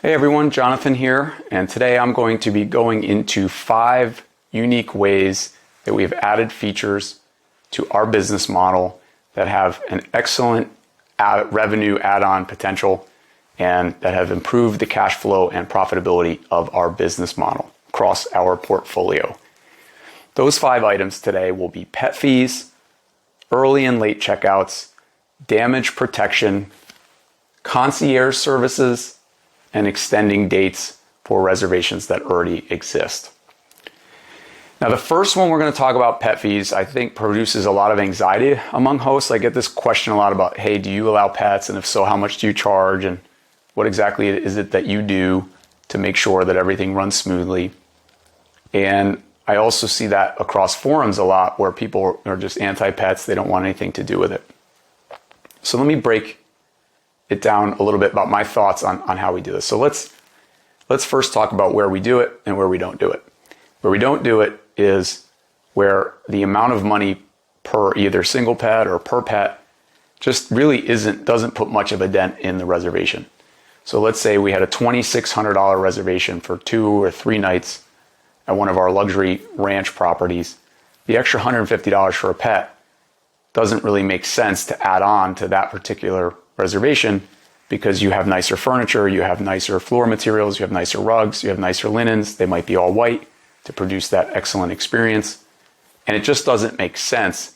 Hey everyone, Jonathan here, and today I'm going to be going into 5 unique ways that we have added features to our business model that have an excellent revenue add-on potential and that have improved the cash flow and profitability of our business model across our portfolio. Those 5 items today will be pet fees, early and late checkouts, damage protection, concierge services, and extending dates for reservations that already exist. Now, the first one we're going to talk about, pet fees, I think produces a lot of anxiety among hosts. I get this question a lot about, hey, do you allow pets? And if so, how much do you charge? And what exactly is it that you do to make sure that everything runs smoothly? And I also see that across forums a lot where people are just anti-pets. They don't want anything to do with it. So let me break it down a little bit about my thoughts on how we do this. So let's first talk about where we do it and where we don't do it. Where we don't do it is where the amount of money per either single pet or per pet just really doesn't put much of a dent in the reservation. So let's say we had a $2,600 reservation for 2 or 3 nights at one of our luxury ranch properties. The extra $150 for a pet doesn't really make sense to add on to that particular reservation because you have nicer furniture, you have nicer floor materials, you have nicer rugs, you have nicer linens. They might be all white to produce that excellent experience. And it just doesn't make sense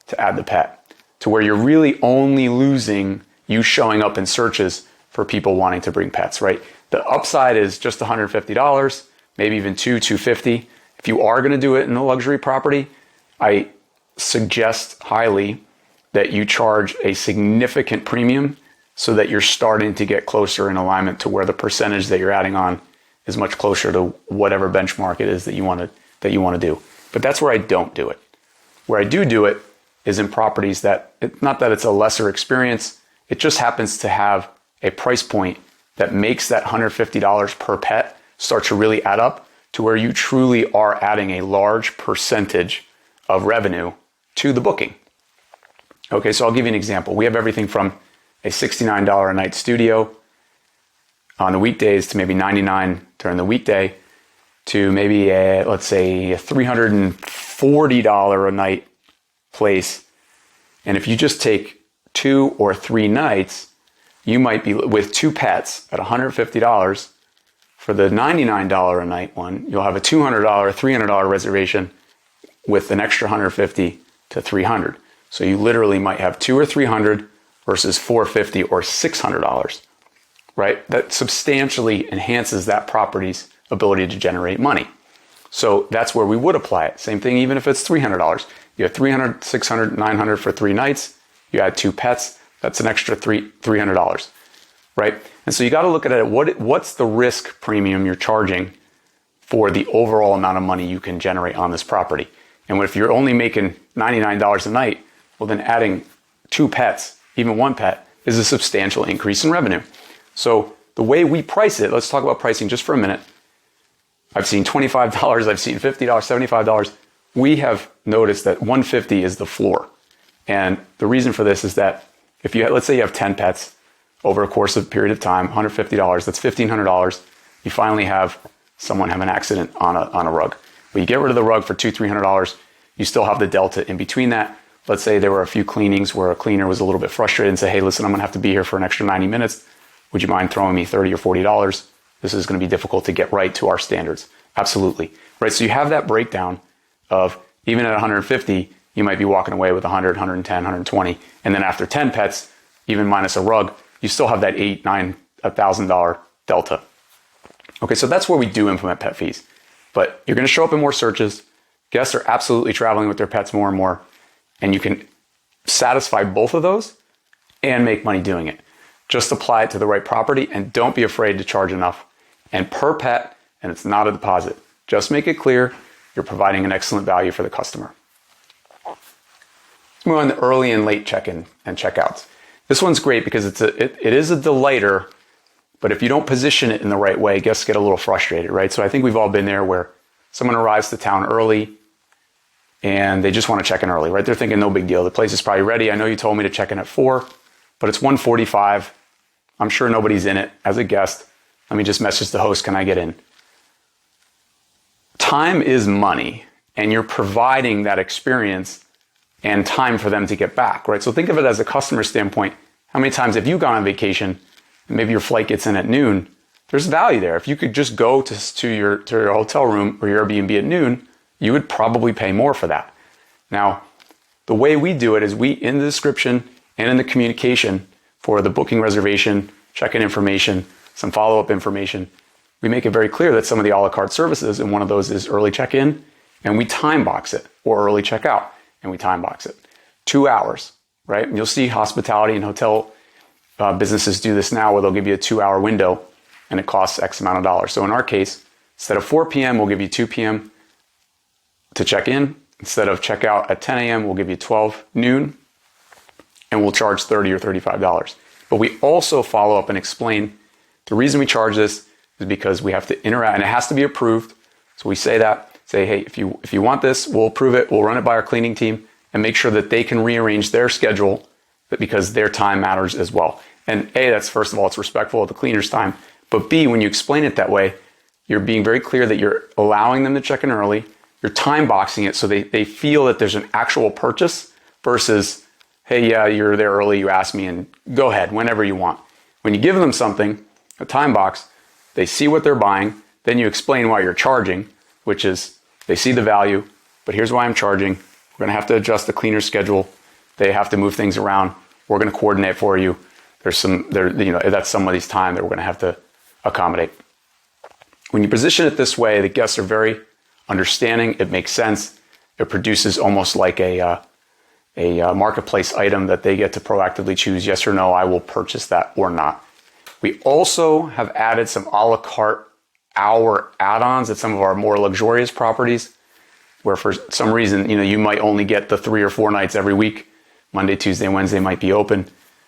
to add the pet to where you're really only losing you showing up in searches for people wanting to bring pets, right? The upside is just $150, maybe even $250. If you are going to do it in a luxury property, I suggest highly that you charge a significant premium so that you're starting to get closer in alignment to where the percentage that you're adding on is much closer to whatever benchmark it is that you want to do. But that's where I don't do it. Where I do it is in properties that, not that it's a lesser experience, it just happens to have a price point that makes that $150 per pet start to really add up to where you truly are adding a large percentage of revenue to the booking. Okay, so I'll give you an example. We have everything from a $69 a night studio on the weekdays to maybe $99 during the weekday to maybe let's say a $340 a night place. And if you just take 2 or 3 nights, you might be with 2 pets at $150. For the $99 a night one, you'll have a $200, $300 reservation with an extra $150 to $300. So you literally might have $200 or $300 versus $450 or $600, right? That substantially enhances that property's ability to generate money. So that's where we would apply it. Same thing, even if it's $300. You have $300, $600, $900 for 3 nights. You add 2 pets. That's an extra $300, right? And so you got to look at it. What's the risk premium you're charging for the overall amount of money you can generate on this property? And if you're only making $99 a night, well, then adding 2 pets, even 1 pet, is a substantial increase in revenue. So the way we price it, let's talk about pricing just for a minute. I've seen $25, I've seen $50, $75. We have noticed that $150 is the floor. And the reason for this is that if you, let's say you have 10 pets over a course of a period of time, $150, that's $1,500. You finally have someone have an accident on a rug. Well, you get rid of the rug for $200, $300. You still have the delta in between that. Let's say there were a few cleanings where a cleaner was a little bit frustrated and said, hey, listen, I'm going to have to be here for an extra 90 minutes. Would you mind throwing me $30 or $40? This is going to be difficult to get right to our standards. Absolutely. Right. So you have that breakdown of even at 150, you might be walking away with 100, 110, 120. And then after 10 pets, even minus a rug, you still have that $8,000, $9,000, $1,000 delta. Okay. So that's where we do implement pet fees, but you're going to show up in more searches. Guests are absolutely traveling with their pets more and more. And you can satisfy both of those and make money doing it. Just apply it to the right property and don't be afraid to charge enough. And per pet, and it's not a deposit. Just make it clear you're providing an excellent value for the customer. Let's move on to early and late check-in and checkouts. This one's great because it is a delighter, but if you don't position it in the right way, guests get a little frustrated, right? So I think we've all been there where someone arrives to town early and they just want to check in early, right? They're thinking no big deal. The place is probably ready. I know you told me to check in at 4, but it's 1:45. I'm sure nobody's in it as a guest. let me just message the host, can I get in? Time is money, and you're providing that experience and time for them to get back, right? So think of it as a customer standpoint. How many times have you gone on vacation and maybe your flight gets in at noon? There's value there. If you could just go to your hotel room or your Airbnb at noon, you would probably pay more for that. Now, the way we do it is in the description and in the communication for the booking reservation, check-in information, some follow-up information, we make it very clear that some of the a la carte services, and one of those is early check-in, and we time box it, or early check-out, and we time box it. 2 hours, right? And you'll see hospitality and hotel businesses do this now where they'll give you a 2-hour window and it costs X amount of dollars. So in our case, instead of 4 p.m., we'll give you 2 p.m. to check in. Instead of check out at 10 a.m., we'll give you 12 noon, and we'll charge $30 or $35. But we also follow up and explain the reason we charge this is because we have to interact, and it has to be approved. So we say, hey, if you want this, we'll approve it. We'll run it by our cleaning team and make sure that they can rearrange their schedule because their time matters as well. And A, that's first of all, it's respectful of the cleaner's time. But B, when you explain it that way, you're being very clear that you're allowing them to check in early. You're time boxing it so they feel that there's an actual purchase versus, hey, yeah, you're there early, you asked me, and go ahead whenever you want. When you give them something, a time box, they see what they're buying, then you explain why you're charging, which is they see the value, but here's why I'm charging. We're gonna have to adjust the cleaner's schedule. They have to move things around. We're gonna coordinate for you. That's somebody's time that we're gonna have to accommodate. When you position it this way, the guests are very understanding. It makes sense. It produces almost like a marketplace item that they get to proactively choose yes or no, I will purchase that or not. We also have added some a la carte hour add-ons at some of our more luxurious properties where for some reason, you might only get the 3 or 4 nights every week. Monday, Tuesday, Wednesday might be open,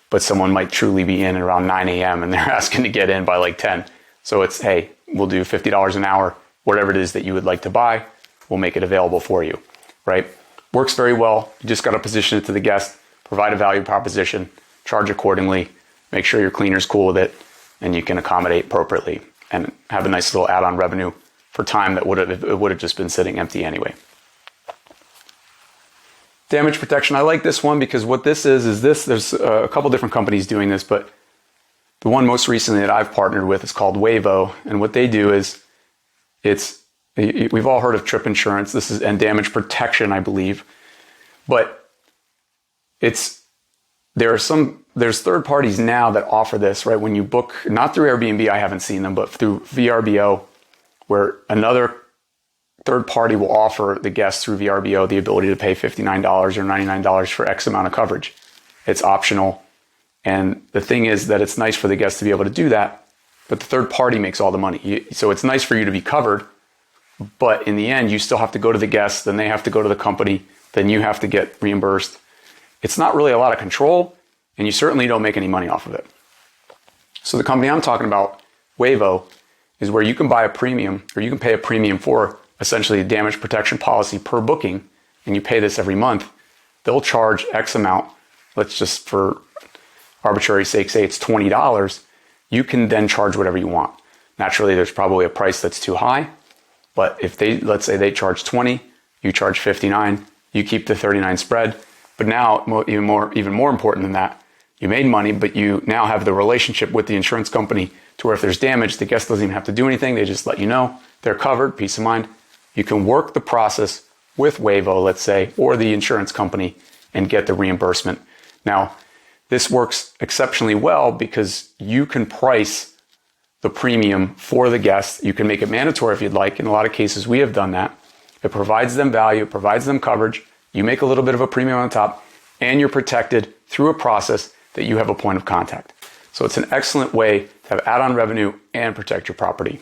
but someone might truly be in at around 9 a.m. and they're asking to get in by like 10. So it's, hey, we'll do $50 an hour, whatever it is that you would like to buy, we'll make it available for you, right? Works very well. You just got to position it to the guest, provide a value proposition, charge accordingly, make sure your cleaner's cool with it, and you can accommodate appropriately and have a nice little add-on revenue for time that would have just been sitting empty anyway. Damage protection. I like this one because what this is there's a couple different companies doing this, but the one most recently that I've partnered with is called Wavo, and what they do is we've all heard of trip insurance. This is and damage protection, I believe, but there's third parties now that offer this, right? When you book, not through Airbnb, I haven't seen them, but through VRBO, where another third party will offer the guests through VRBO the ability to pay $59 or $99 for X amount of coverage. It's optional. And the thing is that it's nice for the guests to be able to do that, but the third party makes all the money. So it's nice for you to be covered, but in the end, you still have to go to the guests, then they have to go to the company, then you have to get reimbursed. It's not really a lot of control, and you certainly don't make any money off of it. So the company I'm talking about, Wavo, is where you can buy a premium, or you can pay a premium for essentially a damage protection policy per booking, and you pay this every month. They'll charge X amount. Let's just, for arbitrary sake, say it's $20. You can then charge whatever you want. Naturally, there's probably a price that's too high, but if let's say they charge 20, you charge 59, you keep the 39 spread. But now, even more important than that, you made money, but you now have the relationship with the insurance company to where if there's damage, the guest doesn't even have to do anything. They just let you know. They're covered, peace of mind. You can work the process with Wavo, let's say, or the insurance company and get the reimbursement. Now, this works exceptionally well because you can price the premium for the guests. You can make it mandatory if you'd like. In a lot of cases, we have done that. It provides them value, it provides them coverage. You make a little bit of a premium on top, and you're protected through a process that you have a point of contact. So it's an excellent way to have add-on revenue and protect your property.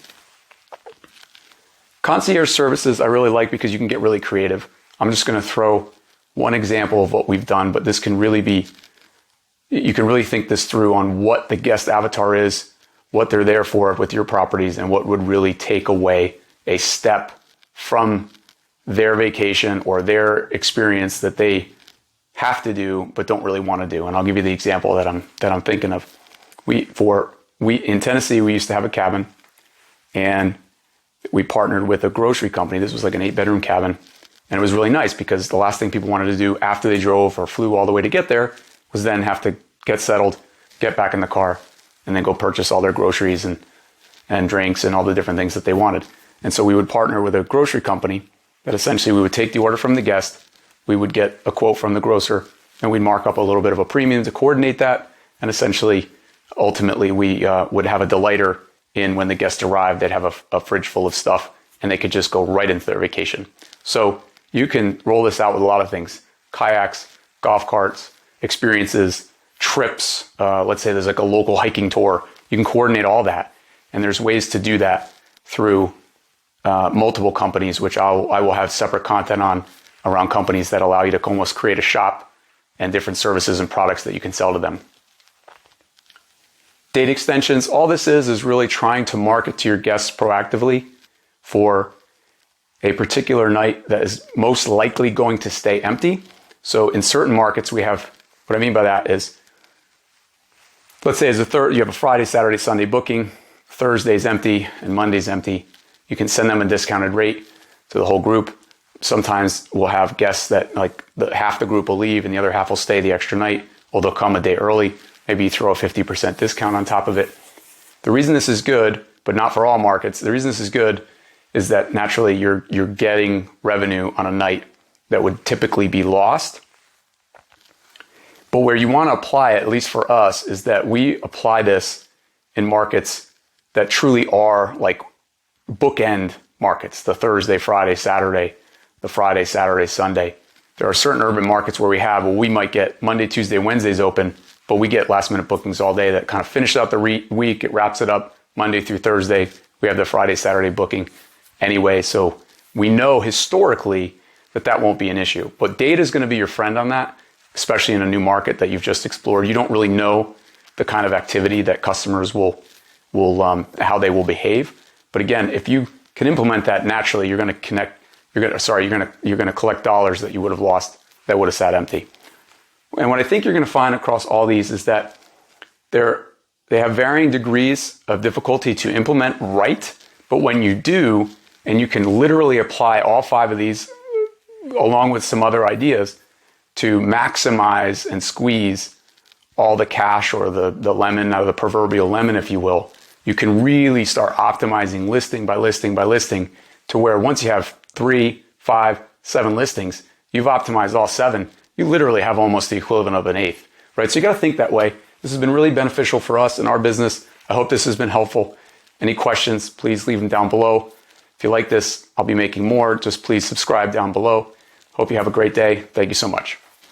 Concierge Services I really like because you can get really creative. I'm just going to throw one example of what we've done, but this can really be, you can really think this through on what the guest avatar is, what they're there for with your properties, and what would really take away a step from their vacation or their experience that they have to do but don't really want to do. And I'll give you the example that I'm thinking of. For in Tennessee, we used to have a cabin, and we partnered with a grocery company. This was like an 8-bedroom cabin. And it was really nice because the last thing people wanted to do after they drove or flew all the way to get there was then have to get settled, get back in the car, and then go purchase all their groceries and drinks and all the different things that they wanted. And so we would partner with a grocery company that essentially we would take the order from the guest, we would get a quote from the grocer, and we'd mark up a little bit of a premium to coordinate that. And essentially, ultimately, we would have a delighter in when the guest arrived. They'd have a fridge full of stuff, and they could just go right into their vacation. So you can roll this out with a lot of things: kayaks, golf carts, experiences, trips. Let's say there's like a local hiking tour. You can coordinate all that. And there's ways to do that through multiple companies, which I will have separate content on around companies that allow you to almost create a shop and different services and products that you can sell to them. Date extensions, all this is really trying to market to your guests proactively for a particular night that is most likely going to stay empty. So in certain markets, we have, what I mean by that is, let's say you have a Friday, Saturday, Sunday booking, Thursday's empty and Monday's empty. You can send them a discounted rate to the whole group. Sometimes we'll have guests that like half the group will leave and the other half will stay the extra night, or they'll come a day early. Maybe you throw a 50% discount on top of it. The reason this is good, but not for all markets, the reason this is good is that naturally you're getting revenue on a night that would typically be lost. But where you want to apply it, at least for us, is that we apply this in markets that truly are like bookend markets, the Thursday, Friday, Saturday, the Friday, Saturday, Sunday. There are certain urban markets where we might get Monday, Tuesday, Wednesdays open, but we get last minute bookings all day that kind of finish out the week. It wraps it up Monday through Thursday. We have the Friday, Saturday booking anyway. So we know historically that won't be an issue. But data is going to be your friend on that, especially in a new market that you've just explored. You don't really know the kind of activity that customers will how they will behave. But again, if you can implement that naturally, you're going to collect dollars that you would have lost that would have sat empty. And what I think you're going to find across all these is that they have varying degrees of difficulty to implement right. But when you do, and you can literally apply all 5 of these along with some other ideas to maximize and squeeze all the cash or the lemon out of the proverbial lemon, if you will, you can really start optimizing listing by listing by listing to where once you have 3, 5, 7 listings, you've optimized all 7. You literally have almost the equivalent of an 8th, right? So you got to think that way. This has been really beneficial for us in our business. I hope this has been helpful. Any questions, please leave them down below. If you like this, I'll be making more. Just please subscribe down below. Hope you have a great day. Thank you so much.